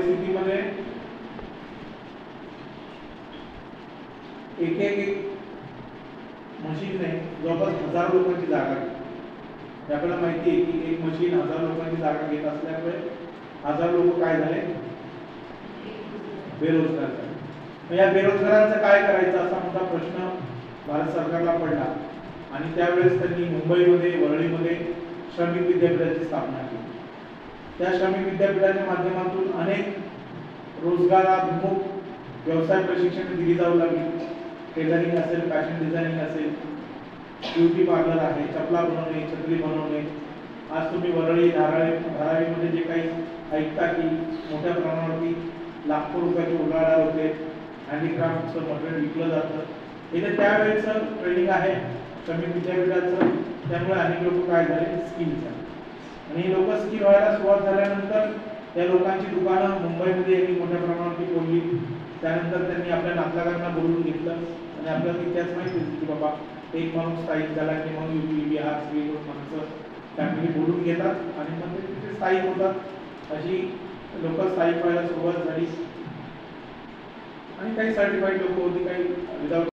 परिस्थितीमध्ये एक मशीन नाही, जवळपास 1000 लोकांची जागा घेते. आपल्याला माहिती आहे की एक मशीन 1000 लोकांची जागा घेत असल्यामुळे 1000 लोक काय झाले, बेरोजगार झाले. या बेरोजगारांचं काय करायचं असा मोठा प्रश्न भारत सरकारला पडला आणि त्यावेळेस त्यांनी मुंबईमध्ये वरळीमध्ये श्रमिक विद्यापीठाची स्थापना केली. त्या श्रमिक विद्यापीठाच्या माध्यमातून अनेक रोजगाराभिमुख व्यवसाय प्रशिक्षण दिली जाऊ लागली. टेलरिंग असेल, फॅशन डिझायनिंग असेल, ब्युटी पार्लर आहे, चपला बनवणे, छत्री बनवणे. आज तुम्ही वरळी धारावीमध्ये जे काही ऐकता की मोठ्या प्रमाणावरती लाखो रुपयाचे उलाढाल होते, हँडीक्राफ्टचं मटेरियल विकलं जातं. इथे त्यावेळेचं ट्रेनिंग आहे श्रमिक विद्यापीठाचं. त्यामुळे अनेक लोक काय झाले, स्किल झाले आणि लोक स्किल व्हायला सुरुवात झाल्यानंतर त्या लोकांची दुकानं मुंबईमध्ये यांनी मोठ्या प्रमाणावरती फोडली. त्यानंतर त्यांनी आपल्या नातलगांना बोलवून घेतलं आणि आपल्याला इतिहास माहिती आहे की बाबा एक माणूस स्थायिक झाला की मग युपी बिहार सगळी माणसं फॅमिली बोलून घेतात आणि मग ते तिथे स्थायिक होतात. अशी लोक स्थायिक व्हायला सुरुवात झाली आणि काही सर्टिफाईड लोक होती, काही विदाउट